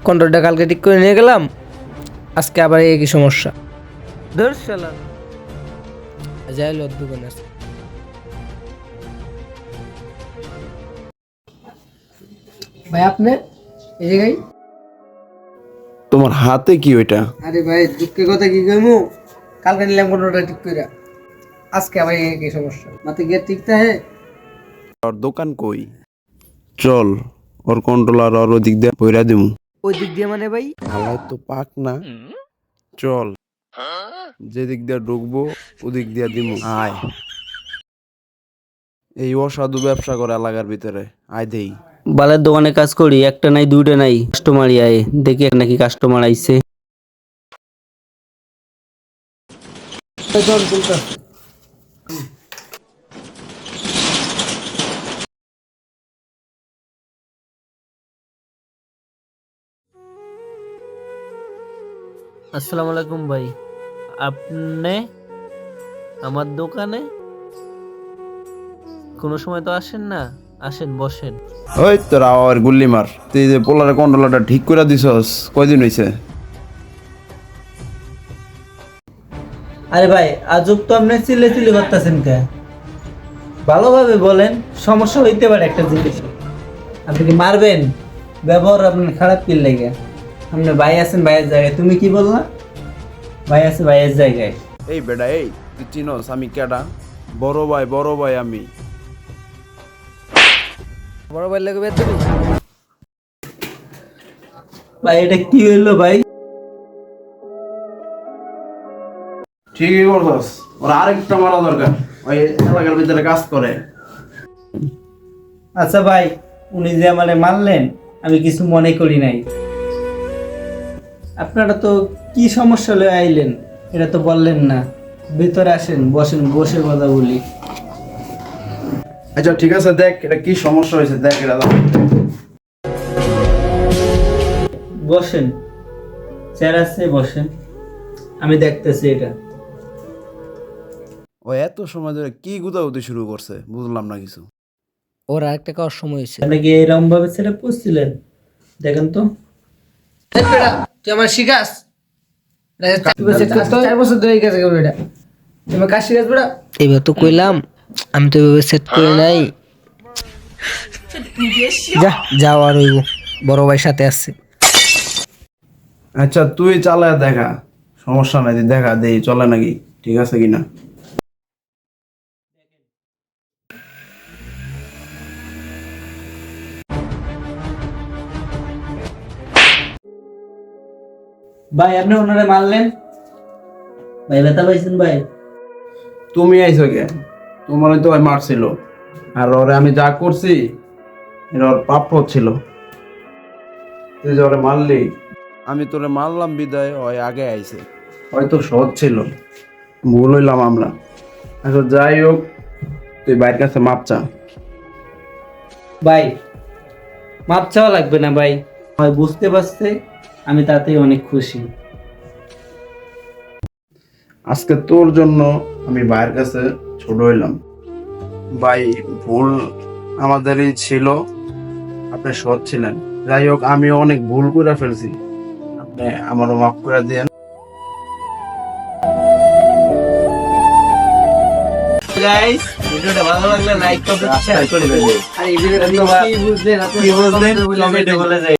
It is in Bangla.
কন্ট্রোলটা কালকে ঠিক করে নিয়ে গেলাম, আজকে আবার একই সমস্যা। ধর শালা যাই লো দোকানে আছে। ভাই আপনি এই জায়গায়? তোমার হাতে কি ওইটা? আরে ভাই দুঃখের কথা কি কইমু, কালকে নিলাম কন্ট্রোলটা ঠিক করে, আজকে আবার একই সমস্যা, মাতে গিয়ে ঠিকটা হে। ওর দোকান কই? চল ওর কন্ট্রোলার ওর ওদিক দিয়ে বইরা দিমু। ওই দিক দিয়ে মানে ভাই? হালাই তো পাক না, চল যেদিক দিয়ে ঢুকবো ওদিক দিয়ে দিমু। আয়, এই অসাধু ব্যবসা করে এলাকার ভিতরে, আয় দেই। বালের দোকানে কাজ করি, একটা নাই দুইটা নাই, কাস্টমারই আয়, দেখি নাকি কাস্টমার আইছে। চল চলতে। আসসালামু আলাইকুম ভাই, আপনি আমার দোকানে কোনো সময় তো আসেন না, আসেন বসেন। ওই তোরা আর গুল্লি মার, তুই যে পোলারের কন্ট্রোলারটা ঠিক করে দিছস কয়দিন হইছে? আরে ভাই আজব তো আপনি চিল্লে চিল্লে করতেছেন কে? ভালোভাবে বলেন, সমস্যা হইতে পারে একটা জিনিস, আপনি কি মারবেন? ব্যবহার আপনার খারাপ কি লেগে? আপনি ভাই আছেন ভাইয়ের জায়গায়, তুমি কি বললা? ভাই আছে ভাইয়ের জায়গায়। এই বেটা, এই তুই চিনস আমি কেডা? বড় ভাই আমি। বড় ভাই লাগবে তুমি? ভাই এটা কি হইলো ভাই? ঠিকই করছস, ওর আরেকটা মারা দরকার, ওই এলাকার ভিতরে কাজ করে। আচ্ছা ভাই, উনি যে আমারে মারলেন আমি কিছু মনে করি নাই। আপনারা তো কি সমস্যা লয়ে আইলেন এটা তো বললেন না। ভিতরে আসেন, বসেন, বসে কথা বলি। আচ্ছা ঠিক আছে, দেখ এটা কি সমস্যা হয়েছে, দেখ এটা দাও। বসেন, চেয়ার আছে, বসেন, আমি দেখতেছি এটা। ও এত সময় ধরে কি গুতাগুতি শুরু করছে বুঝলাম না কিছু। ওর আরেকটা কার সময় হয়েছে। আপনি কি এরকম ভাবে ছেড়ে পড়ছিলেন? দেখেন তো। এই বেটা, তুই আমার শিখাস? 4 বছর ধরে এই কাজ করবি এটা, তুই আমার কাজ শিখাস বেটা? এবার তো কইলাম, আমি তো এভাবে সেট করে নাই। যা যাও, আর হইব, বড় ভাই সাথে আসছে। আচ্ছা তুই চালায় দেখা, সমস্যা নাই, তুই দেখা দেই চলে নাকি, ঠিক আছে কিনা। ভাই আপনি ওনারে মারলেন, ভাই ব্যথা পাইছেন ভাই? তুমি আইছো কে? তোমার তো ওই মারছিল, আর ওরে আমি যা করছি এটা ওর প্রাপ্য ছিল। তুই যে ওরে মারলি, আমি তোরে মারলাম বিদায় ওই আগে আইছে, হয়তো সহজ ছিল, ভুল হইলাম আমরা। আচ্ছা যাই হোক, তুই বাইরের কাছে মাপ চা। ভাই মাপ চাওয়া লাগবে না ভাই, হয় বুঝতে পারছে, আমি তাতেই অনেক খুশি। আজকে তোর জন্য আমি ভাইয়ের কাছে ছোট হইলাম। ভাই ভুল আমাদেরই ছিল, আপনি সৎ ছিলেন। যাই হোক আমি অনেক ভুল করে ফেলছি, আপনি আমারও মাফ করে দিয়েন। গাইস, ভিডিওটা ভালো লাগলে লাইক করতে শেয়ার করে দেবেন। আর এই ভিডিওটা কি বুঝলেন আপনি? কি বুঝলেন কমেন্টে বলে যাবেন।